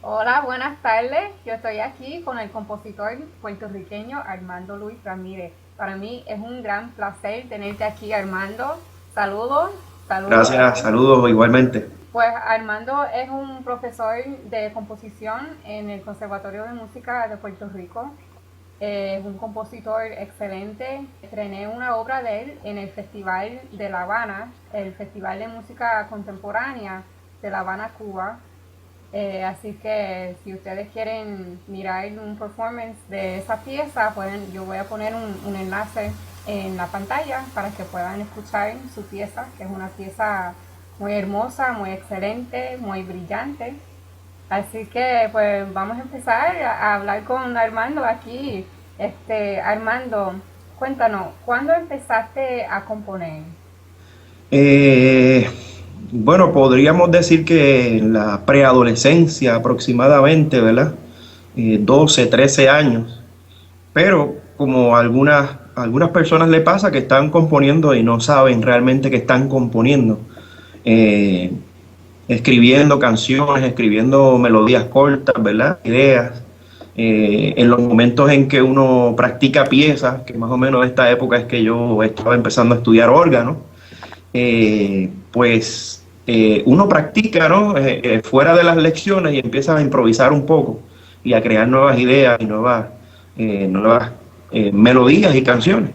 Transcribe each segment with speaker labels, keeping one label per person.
Speaker 1: Hola, buenas tardes. Yo estoy aquí con el compositor puertorriqueño Armando Luis Ramírez. Para mí es un gran placer tenerte aquí, Armando. Saludos, saludos.
Speaker 2: Gracias, saludos igualmente.
Speaker 1: Pues Armando es un profesor de composición en el Conservatorio de Música de Puerto Rico. Es un compositor excelente. Estrené una obra de él en el Festival de La Habana, el Festival de Música Contemporánea de La Habana, Cuba. Así que si ustedes quieren mirar un performance de esa pieza, yo voy a poner un enlace en la pantalla para que puedan escuchar su pieza, que es una pieza muy hermosa, muy excelente, muy brillante. Así que pues vamos a empezar a hablar con Armando aquí. Armando, cuéntanos, ¿cuándo empezaste a componer?
Speaker 2: Eh, bueno, podríamos decir que en la preadolescencia aproximadamente, ¿verdad? 12, 13 años, pero como algunas personas le pasa que están componiendo y no saben realmente que están componiendo, eh, escribiendo canciones, escribiendo melodías cortas, ¿verdad? Ideas. En los momentos en que uno practica piezas, que más o menos esta época es que yo estaba empezando a estudiar órgano, uno practica, ¿no? Fuera de las lecciones y empieza a improvisar un poco y a crear nuevas ideas y nuevas melodías y canciones.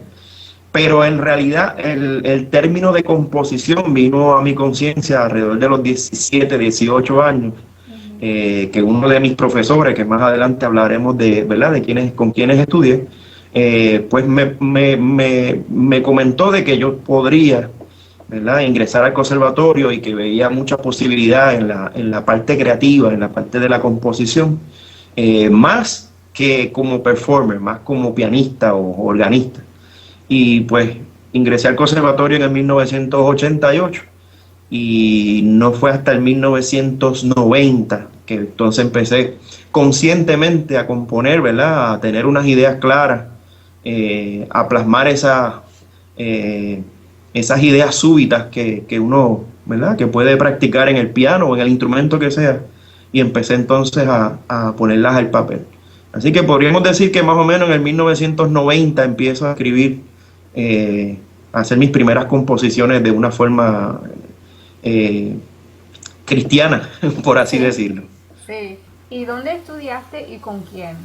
Speaker 2: Pero en realidad el término de composición vino a mi conciencia alrededor de los 17, 18 años, que uno de mis profesores, que más adelante hablaremos de, ¿verdad? De con quienes estudié, pues me comentó de que yo podría, ¿verdad? Ingresar al conservatorio y que veía mucha posibilidad en la parte creativa, en la parte de la composición, más que como performer, más como pianista o organista. Y pues ingresé al conservatorio en el 1988 y no fue hasta el 1990 que entonces empecé conscientemente a componer, ¿verdad? A tener unas ideas claras, a plasmar eh, esas ideas súbitas que uno, ¿verdad? Que puede practicar en el piano o en el instrumento que sea. Y empecé entonces a ponerlas al papel. Así que podríamos decir que más o menos en el 1990 empiezo a escribir, a hacer mis primeras composiciones de una forma eh, cristiana, por así
Speaker 1: Sí,
Speaker 2: decirlo.
Speaker 1: sí. ¿Y dónde estudiaste y con quién?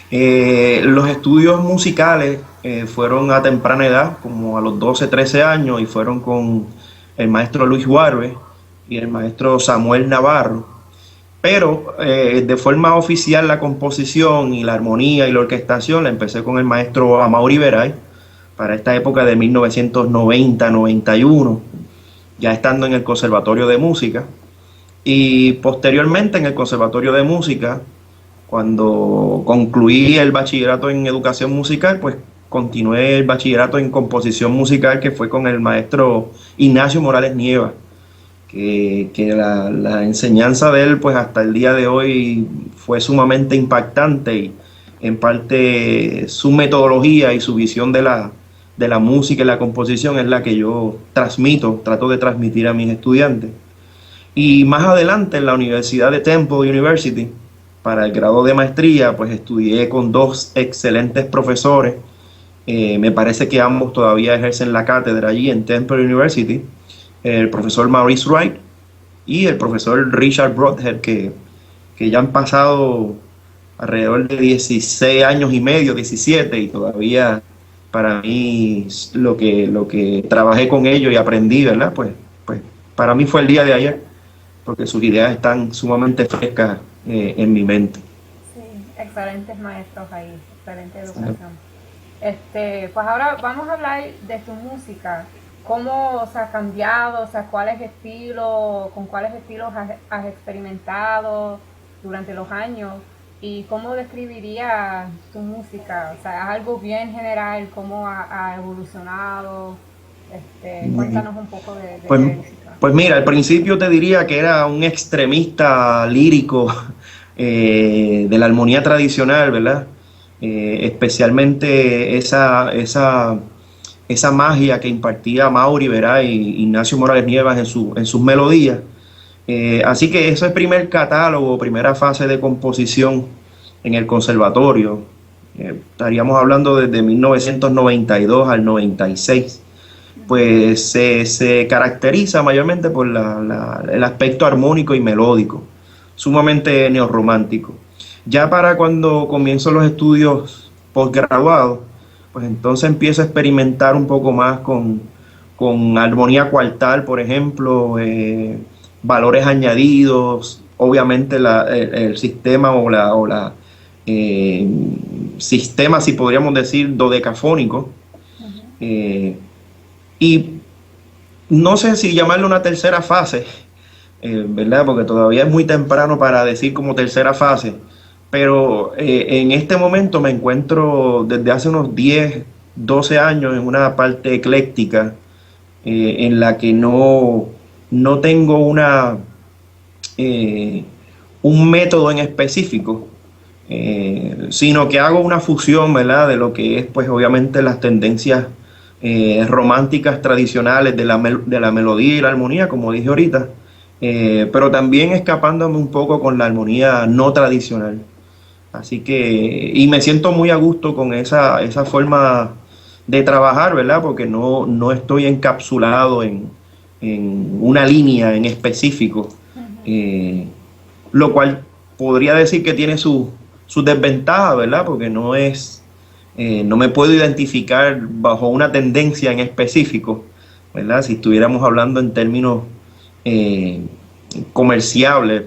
Speaker 2: Los estudios musicales fueron a temprana edad, como a los 12, 13 años, y fueron con el maestro Luis Juárez y el maestro Samuel Navarro. Pero de forma oficial la composición y la armonía y la orquestación la empecé con el maestro Amaury Veray para esta época de 1990-91, ya estando en el Conservatorio de Música. Y posteriormente en el Conservatorio de Música, cuando concluí el bachillerato en educación musical, pues continué el bachillerato en composición musical que fue con el maestro Ignacio Morales Nieva, que la enseñanza de él pues hasta el día de hoy fue sumamente impactante y en parte su metodología y su visión de la música y la composición es la que yo transmito, trato de transmitir a mis estudiantes. Y más adelante en la Universidad de Temple University, para el grado de maestría, pues estudié con dos excelentes profesores. Me parece que ambos todavía ejercen la cátedra allí en Temple University, el profesor Maurice Wright y el profesor Richard Broadhead, que ya han pasado alrededor de 16 años y medio, 17, y todavía para mí lo que trabajé con ellos y aprendí, ¿verdad? Pues para mí fue el día de ayer porque sus ideas están sumamente frescas en mi mente.
Speaker 1: Sí, excelentes maestros ahí, excelente educación. Pues ahora vamos a hablar de tu música. ¿Cómo se ha cambiado? O sea, con cuáles estilos has experimentado durante los años? ¿Y cómo describirías tu música? O sea, es algo bien general, cómo ha evolucionado. Cuéntanos un poco de
Speaker 2: Pues,
Speaker 1: tu música.
Speaker 2: pues mira, al principio te diría que era un extremista lírico de la armonía tradicional, ¿verdad? Especialmente esa magia que impartía Mauri, ¿verdad? Y Ignacio Morales Nievas en sus melodías. Así que ese primer catálogo, primera fase de composición en el conservatorio, estaríamos hablando desde 1992 al 96, pues se caracteriza mayormente por el aspecto armónico y melódico, sumamente neorromántico. Ya para cuando comienzo los estudios posgraduados, pues entonces empiezo a experimentar un poco más con armonía cuartal, por ejemplo, valores añadidos, obviamente el sistema o la eh, sistema, si podríamos decir, dodecafónico. eh, y no sé si llamarlo una tercera fase, ¿verdad? Porque todavía es muy temprano para decir como tercera fase, pero en este momento me encuentro desde hace unos 10, 12 años en una parte ecléctica, en la que no tengo eh, un método en específico, sino que hago una fusión, ¿verdad? De lo que es, pues obviamente, las tendencias románticas tradicionales de la melodía y la armonía, como dije ahorita, pero también escapándome un poco con la armonía no tradicional. Así que, y me siento muy a gusto con esa forma de trabajar, ¿verdad? Porque no estoy encapsulado en una línea en específico, eh, lo cual podría decir que tiene su desventaja, ¿verdad? Porque no me puedo identificar bajo una tendencia en específico, ¿verdad? Si estuviéramos hablando en términos eh, comerciables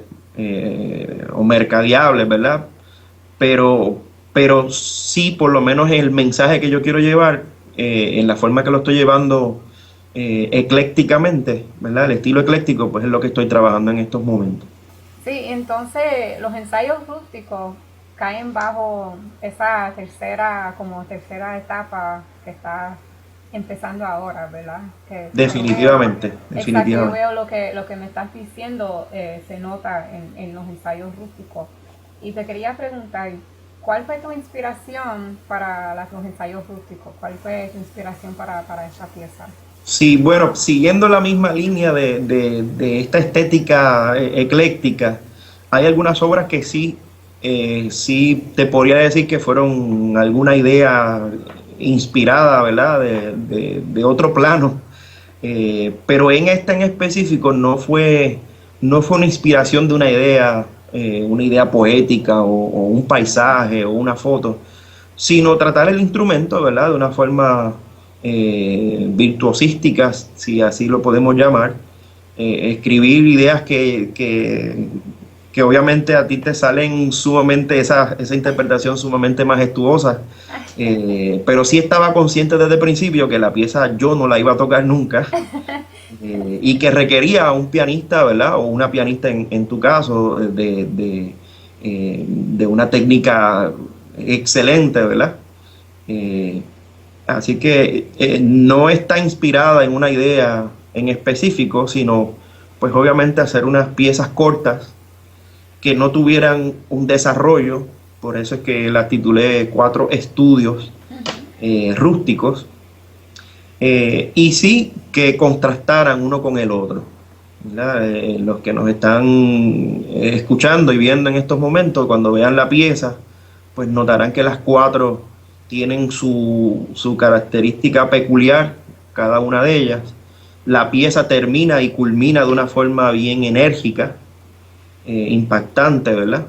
Speaker 2: o mercadeables, ¿verdad? Pero, pero sí, por lo menos el mensaje que yo quiero llevar, en la forma que lo estoy llevando eclécticamente, ¿verdad? El estilo ecléctico, pues es lo que estoy trabajando en estos momentos.
Speaker 1: Sí, entonces los ensayos rústicos caen bajo esa tercera, como tercera etapa que está empezando ahora, ¿verdad? Que yo veo,
Speaker 2: Definitivamente,
Speaker 1: exacto, yo
Speaker 2: definitivamente.
Speaker 1: veo lo que me estás diciendo, se nota en los ensayos rústicos. Y te quería preguntar, ¿cuál fue tu inspiración para los ensayos rústicos? ¿Cuál fue tu inspiración para esta pieza?
Speaker 2: Sí, bueno, siguiendo la misma línea de esta estética ecléctica, hay algunas obras que sí te podría decir que fueron alguna idea inspirada, ¿verdad? De otro plano. Pero en esta en específico no fue una inspiración de una idea poética o un paisaje o una foto, sino tratar el instrumento, ¿verdad? De una forma virtuosística, si así lo podemos llamar, escribir ideas que obviamente a ti te salen sumamente, esa interpretación sumamente majestuosa, pero sí estaba consciente desde el principio que la pieza yo no la iba a tocar nunca, y que requería un pianista, ¿verdad? O una pianista en tu caso, de una técnica excelente, ¿verdad? Eh, Así que no está inspirada en una idea en específico, sino pues obviamente hacer unas piezas cortas que no tuvieran un desarrollo, por eso es que la titulé Cuatro Estudios Rústicos, y sí que contrastaran uno con el otro, ¿verdad? Los que nos están escuchando y viendo en estos momentos, cuando vean la pieza, pues notarán que las cuatro tienen su característica peculiar, cada una de ellas. La pieza termina y culmina de una forma bien enérgica, impactante, ¿verdad?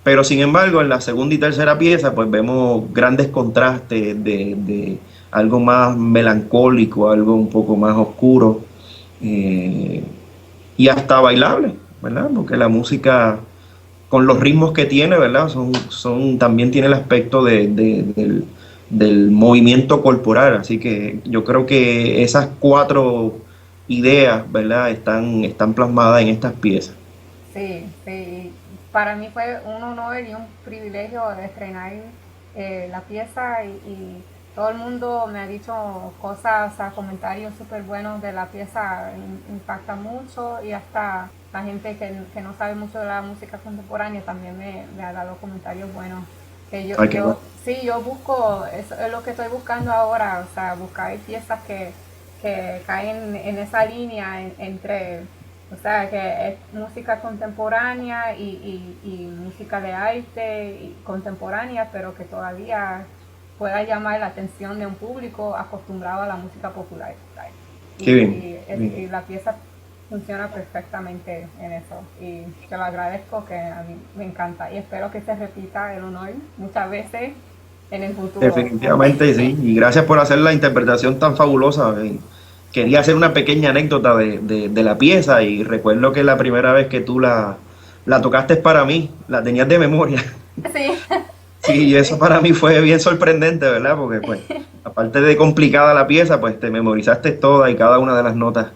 Speaker 2: Pero sin embargo, en la segunda y tercera pieza, pues vemos grandes contrastes de algo más melancólico, algo un poco más oscuro, eh, y hasta bailable, ¿verdad? Porque la música, con los ritmos que tiene, ¿verdad? También tiene el aspecto del movimiento corporal, así que yo creo que esas cuatro ideas, ¿verdad? Están plasmadas en estas piezas.
Speaker 1: Sí, sí. Para mí fue un honor y un privilegio de estrenar la pieza y todo el mundo me ha dicho cosas, comentarios súper buenos de la pieza, impacta mucho y hasta la gente que no sabe mucho de la música contemporánea también me ha dado comentarios buenos. Que
Speaker 2: Ay, qué bueno.
Speaker 1: sí, yo busco, eso es lo que estoy buscando ahora, o sea, buscar piezas que caen en esa línea entre O sea, que es música contemporánea y música de arte y contemporánea, pero que todavía pueda llamar la atención de un público acostumbrado a la música popular.
Speaker 2: Qué bien.
Speaker 1: Y la pieza funciona perfectamente en eso. Y te lo agradezco, que a mí me encanta. Y espero que se repita el honor muchas veces en el futuro.
Speaker 2: Definitivamente sí, y gracias por hacer la interpretación tan fabulosa. Quería hacer una pequeña anécdota de la pieza y recuerdo que la primera vez que tú la tocaste para mí, la tenías de memoria.
Speaker 1: Sí.
Speaker 2: Sí, y eso para mí fue bien sorprendente, ¿verdad? Porque pues, aparte de complicada la pieza, pues te memorizaste toda y cada una de las notas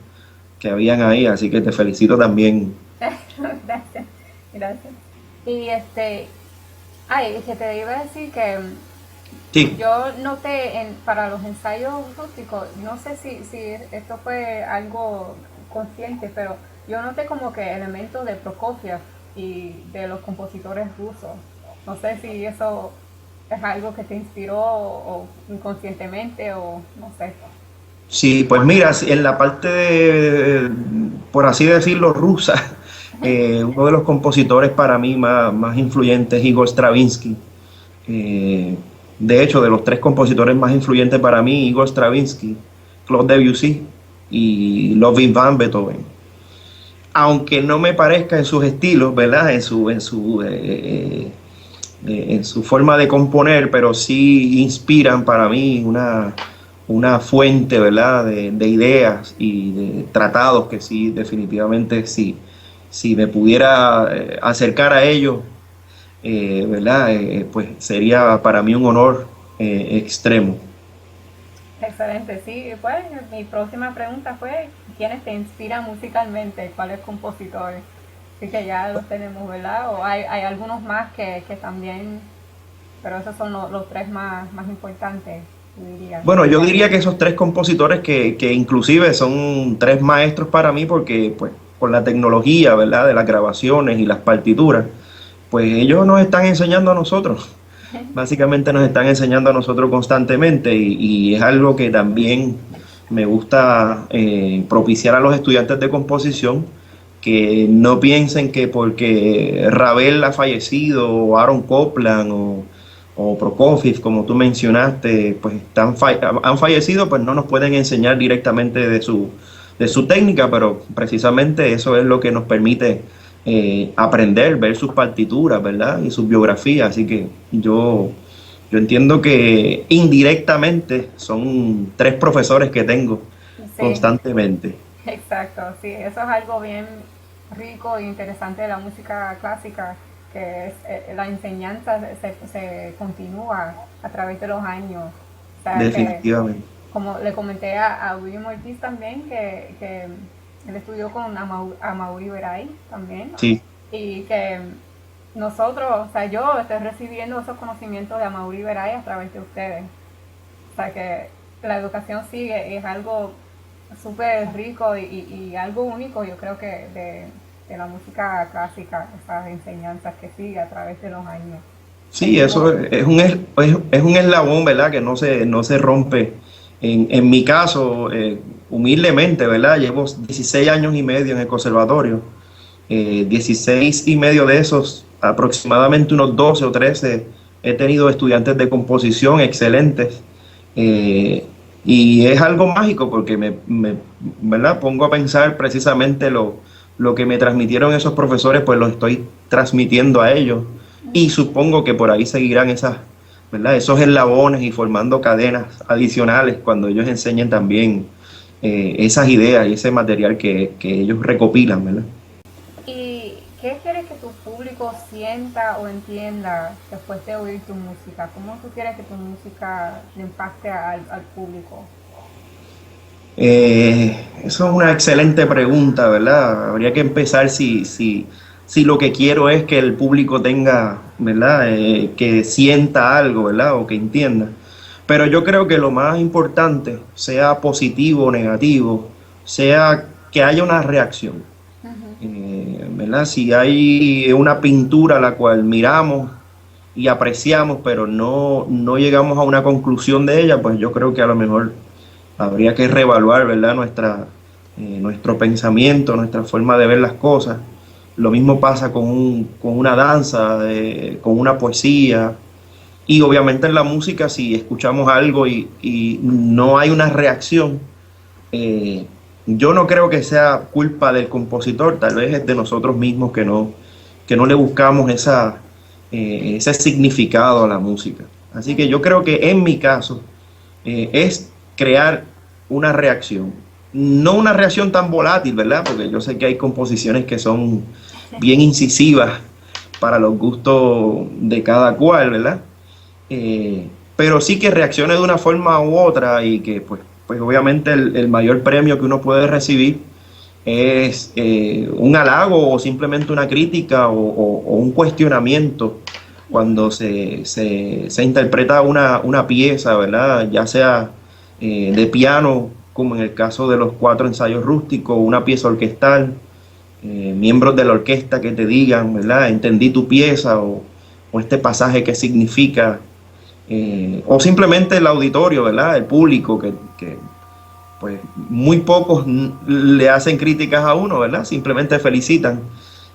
Speaker 2: que habían ahí, así que te felicito también.
Speaker 1: Gracias, gracias. Y que te iba a decir que
Speaker 2: Sí,
Speaker 1: yo noté para los ensayos rústicos, no sé si esto fue algo consciente, pero yo noté como que elementos de Prokofiev y de los compositores rusos. No sé si eso es algo que te inspiró o inconscientemente o no sé.
Speaker 2: sí, pues mira, en la parte por así decirlo, rusa, uno de los compositores para mí más influyentes es Igor Stravinsky. Eh, de hecho, de los tres compositores más influyentes para mí, Igor Stravinsky, Claude Debussy y Ludwig van Beethoven. Aunque no me parezca en sus estilos, ¿verdad? En su forma de componer, pero sí inspiran para mí una fuente, ¿verdad? De ideas y de tratados que sí, definitivamente, sí, si me pudiera acercar a ellos, ¿verdad? Pues sería para mí un honor extremo.
Speaker 1: Excelente, sí. Pues mi próxima pregunta fue, ¿quiénes te inspiran musicalmente? ¿Cuáles compositores? Así que ya los tenemos, ¿verdad? O hay algunos más que también, pero esos son los tres más importantes, yo diría.
Speaker 2: Bueno, yo diría que esos tres compositores que inclusive son tres maestros para mí porque pues con la tecnología, ¿verdad? De las grabaciones y las partituras, pues ellos nos están enseñando a nosotros. Básicamente nos están enseñando a nosotros constantemente y es algo que también me gusta propiciar a los estudiantes de composición, que no piensen que porque Ravel ha fallecido o Aaron Copland o Prokofiev, como tú mencionaste, pues han fallecido, pues no nos pueden enseñar directamente de su técnica, pero precisamente eso es lo que nos permite aprender, ver sus partituras, ¿verdad? Y sus biografías. Así que yo entiendo que indirectamente son tres profesores que tengo
Speaker 1: Sí,
Speaker 2: constantemente.
Speaker 1: exacto, sí. Eso es algo bien rico e interesante de la música clásica, que es la enseñanza se continúa a través de los años. O sea, que
Speaker 2: Definitivamente.
Speaker 1: como le comenté a William Ortiz también, que él estudió con Amaury Veray también,
Speaker 2: Sí,
Speaker 1: y que nosotros, o sea, yo estoy recibiendo esos conocimientos de Amaury Veray a través de ustedes. O sea, que la educación sigue, es algo súper rico y algo único, yo creo que de la música clásica, esas enseñanzas que sigue a través de los años.
Speaker 2: sí, eso
Speaker 1: Seguimos.
Speaker 2: es un eslabón, ¿verdad? Que no se rompe. En mi caso, humildemente, ¿verdad? Llevo 16 años y medio en el conservatorio. 16 y medio de esos, aproximadamente unos 12 o 13, he tenido estudiantes de composición excelentes. eh, y es algo mágico porque ¿verdad? Pongo a pensar precisamente lo que me transmitieron esos profesores, pues lo estoy transmitiendo a ellos. Y supongo que por ahí seguirán ¿verdad? Esos eslabones y formando cadenas adicionales cuando ellos enseñen también esas ideas y ese material que ellos recopilan, ¿verdad?
Speaker 1: ¿Y qué quieres que tu público sienta o entienda después de oír tu música? ¿Cómo tú quieres que tu música le impacte al público?
Speaker 2: Eso es una excelente pregunta, ¿verdad? Habría que empezar si lo que quiero es que el público tenga, ¿verdad? Que sienta algo, ¿verdad? O que entienda. Pero yo creo que lo más importante, sea positivo o negativo, sea que haya una reacción. ¿Verdad? Si hay una pintura la cual miramos y apreciamos, pero no llegamos a una conclusión de ella, pues yo creo que a lo mejor habría que reevaluar, ¿verdad? nuestro pensamiento, nuestra forma de ver las cosas. Lo mismo pasa con una danza, con una poesía. Y obviamente en la música, si escuchamos algo y no hay una reacción, eh, yo no creo que sea culpa del compositor, tal vez es de nosotros mismos que no le buscamos ese significado a la música. Así que yo creo que en mi caso es crear una reacción. No una reacción tan volátil, ¿verdad? Porque yo sé que hay composiciones que son bien incisivas para los gustos de cada cual, ¿verdad? Pero sí que reaccione de una forma u otra y que pues obviamente el mayor premio que uno puede recibir es un halago o simplemente una crítica o un cuestionamiento cuando se interpreta una pieza, ¿verdad? Ya sea de piano, como en el caso de los cuatro ensayos rústicos, una pieza orquestal, miembros de la orquesta que te digan, ¿verdad? Entendí tu pieza o este pasaje que significa, o simplemente el auditorio, ¿verdad? El público que pues muy pocos le hacen críticas a uno, ¿verdad? Simplemente felicitan.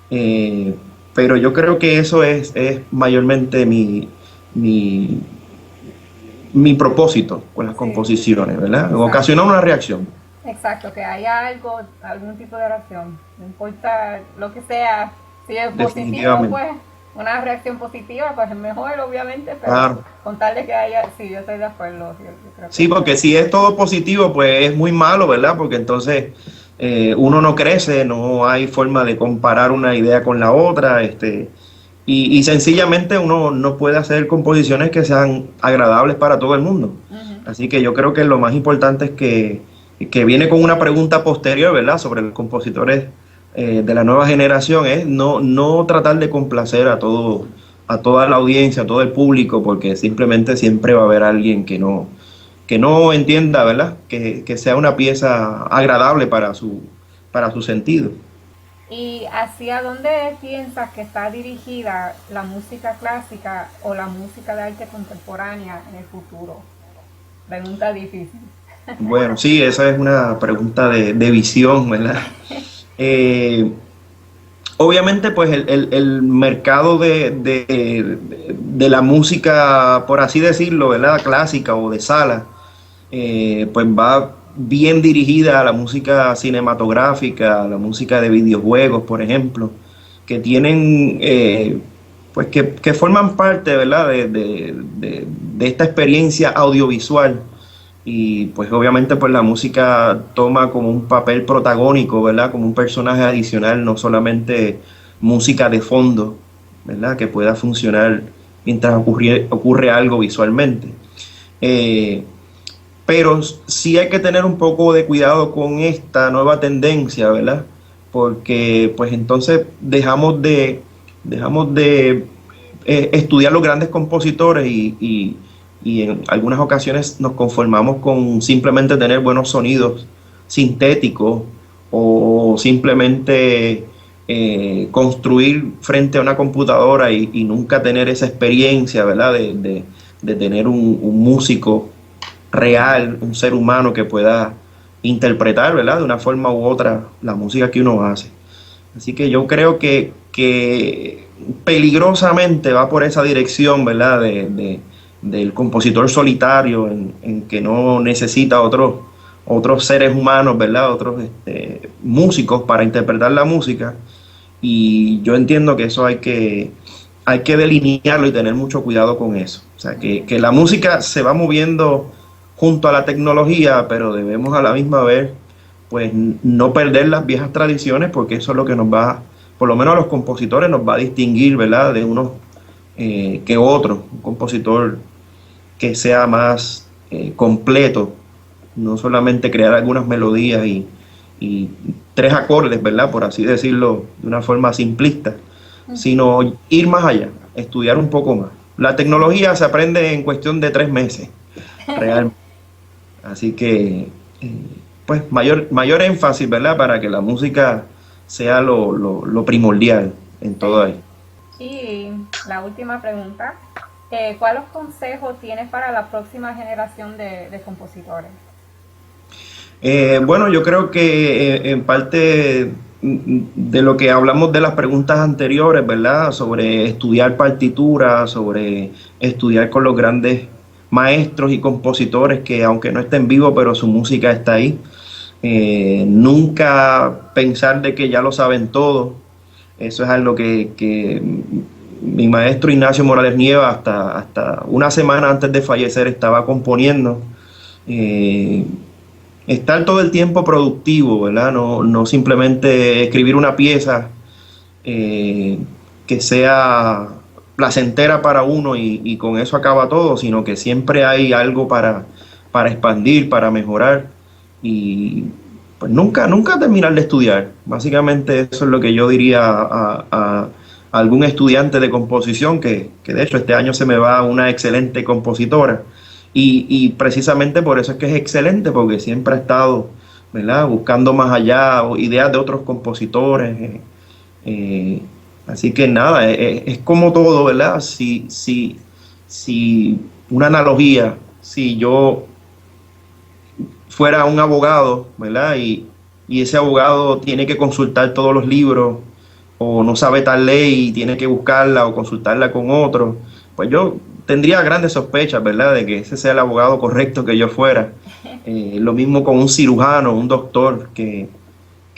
Speaker 2: Eh, pero yo creo que eso es mayormente mi, mi propósito con las
Speaker 1: Sí,
Speaker 2: composiciones, ¿verdad?
Speaker 1: exacto.
Speaker 2: Ocasionar una reacción.
Speaker 1: Exacto, que haya algo, algún tipo de reacción. No importa lo que sea. Si es positivo,
Speaker 2: Definitivamente.
Speaker 1: pues una reacción positiva, pues es mejor, obviamente, pero
Speaker 2: Claro.
Speaker 1: con tal de que haya, sí, yo estoy de acuerdo. Yo creo que
Speaker 2: Sí,
Speaker 1: eso
Speaker 2: porque si es todo positivo, pues es muy malo, ¿verdad? Porque entonces uno no crece, no hay forma de comparar una idea con la otra, y sencillamente uno no puede hacer composiciones que sean agradables para todo el mundo.
Speaker 1: Ujú.
Speaker 2: Así que yo creo que lo más importante es que viene con una pregunta posterior, ¿verdad? Sobre los compositores de la nueva generación, es no tratar de complacer a toda la audiencia, a todo el público, porque simplemente siempre va a haber alguien que no entienda, ¿verdad? Que sea una pieza agradable para su sentido.
Speaker 1: ¿Y hacia dónde piensas que está dirigida la música clásica o la música de arte contemporánea en el futuro? Pregunta difícil.
Speaker 2: Bueno, sí, esa es una pregunta de visión, ¿verdad? Eh, Obviamente, pues el mercado de la música, por así decirlo, ¿verdad? Clásica o de sala, pues va bien dirigida a la música cinematográfica, a la música de videojuegos, por ejemplo, que tienen, pues que forman parte, ¿verdad? De esta experiencia audiovisual y pues obviamente pues la música toma como un papel protagónico, ¿verdad? Como un personaje adicional, no solamente música de fondo, ¿verdad? Que pueda funcionar mientras ocurre algo visualmente. Eh, pero sí hay que tener un poco de cuidado con esta nueva tendencia, ¿verdad? Porque pues entonces dejamos de estudiar los grandes compositores y en algunas ocasiones nos conformamos con simplemente tener buenos sonidos sintéticos o simplemente construir frente a una computadora y nunca tener esa experiencia, ¿verdad? De tener un músico real, un ser humano que pueda interpretar, ¿verdad? De una forma u otra la música que uno hace. Así que yo creo que peligrosamente va por esa dirección, ¿verdad? Del compositor solitario en que no necesita otros seres humanos, ¿verdad? Otros músicos para interpretar la música. Y yo entiendo que eso hay que delinearlo y tener mucho cuidado con eso. O sea, que la música se va moviendo junto a la tecnología, pero debemos a la misma vez, pues, no perder las viejas tradiciones, porque eso es lo que nos va, por lo menos a los compositores, nos va a distinguir, ¿verdad?, de unos que otros. Un compositor que sea más completo, no solamente crear algunas melodías y tres acordes, ¿verdad? Por así decirlo de una forma simplista,
Speaker 1: Ujú.
Speaker 2: sino ir más allá, estudiar un poco más. La tecnología se aprende en cuestión de 3 meses, realmente. Así que, pues, mayor énfasis, ¿verdad? Para que la música sea lo primordial en todo
Speaker 1: Sí.
Speaker 2: ahí.
Speaker 1: Y la última pregunta, ¿cuáles consejos tienes para la próxima generación de compositores?
Speaker 2: Bueno, yo creo que en parte de lo que hablamos de las preguntas anteriores, ¿verdad? Sobre estudiar partituras, sobre estudiar con los grandes maestros y compositores que aunque no estén vivos, pero su música está ahí. Nunca pensar de que ya lo saben todo. Eso es algo que mi maestro Ignacio Morales Nieva hasta una semana antes de fallecer estaba componiendo. Eh, Estar todo el tiempo productivo, ¿verdad? No simplemente escribir una pieza eh, que sea placentera para uno y con eso acaba todo, sino que siempre hay algo para expandir, para mejorar y pues nunca terminar de estudiar. Básicamente eso es lo que yo diría a algún estudiante de composición, que de hecho este año se me va una excelente compositora y precisamente por eso es que es excelente, porque siempre ha estado, ¿verdad? Buscando más allá ideas de otros compositores. Eh, Así que nada, es como todo, ¿verdad? Si una analogía, si yo fuera un abogado, ¿verdad? Y ese abogado tiene que consultar todos los libros o no sabe tal ley y tiene que buscarla o consultarla con otro, pues yo tendría grandes sospechas, ¿verdad? De que ese sea el abogado correcto que yo fuera. Lo mismo con un cirujano, un doctor que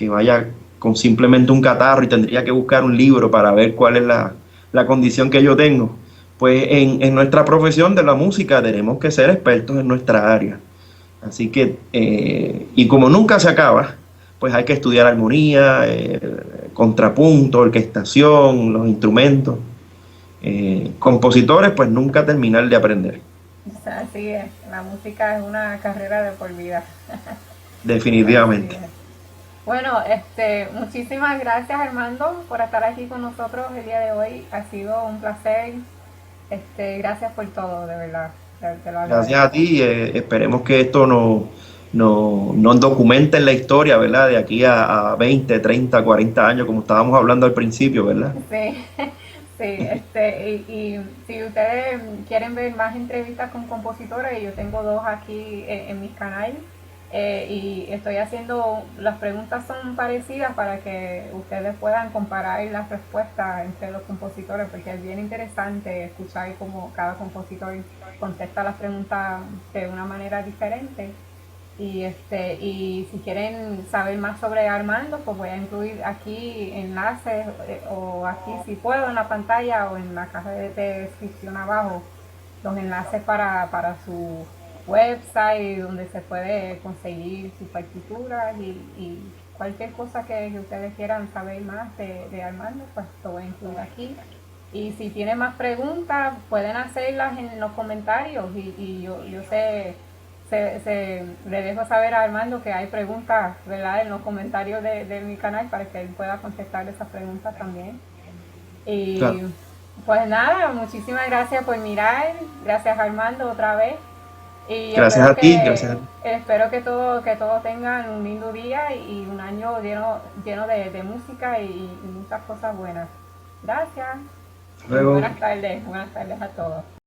Speaker 2: vaya con simplemente un catarro y tendría que buscar un libro para ver cuál es la condición que yo tengo. Pues en nuestra profesión de la música tenemos que ser expertos en nuestra área. Así que, y como nunca se acaba, pues hay que estudiar armonía, contrapunto, orquestación, los instrumentos. Compositores, pues nunca terminar de aprender,
Speaker 1: Así es, la música es una carrera de por vida. Así
Speaker 2: definitivamente.
Speaker 1: es. Bueno, muchísimas gracias Armando por estar aquí con nosotros el día de hoy. Ha sido un placer. Gracias por todo, de verdad. Te lo
Speaker 2: Gracias a
Speaker 1: agradezco.
Speaker 2: ti, esperemos que esto nos documente en la historia, ¿verdad? De aquí a 20, 30, 40 años, como estábamos hablando al principio, ¿verdad?
Speaker 1: Sí, sí, y si ustedes quieren ver más entrevistas con compositores, yo tengo dos aquí en mi canal, y estoy haciendo, las preguntas son parecidas para que ustedes puedan comparar las respuestas entre los compositores, porque es bien interesante escuchar cómo cada compositor contesta las preguntas de una manera diferente. Y si quieren saber más sobre Armando, pues voy a incluir aquí enlaces, o aquí si puedo en la pantalla o en la caja de descripción abajo, los enlaces para su website donde se puede conseguir sus partituras y cualquier cosa que ustedes quieran saber más de Armando, pues lo voy a incluir aquí. Y si tienen más preguntas, pueden hacerlas en los comentarios y yo sé, le dejo saber a Armando que hay preguntas, ¿verdad?, en los comentarios de mi canal para que él pueda contestar esas preguntas también. Y
Speaker 2: Claro.
Speaker 1: pues nada, muchísimas gracias por mirar, gracias Armando otra vez. Y
Speaker 2: Gracias a ti, gracias a ti.
Speaker 1: espero que todos tengan un lindo día y un año lleno de música y muchas cosas buenas. Gracias y
Speaker 2: Luego.
Speaker 1: buenas tardes a todos.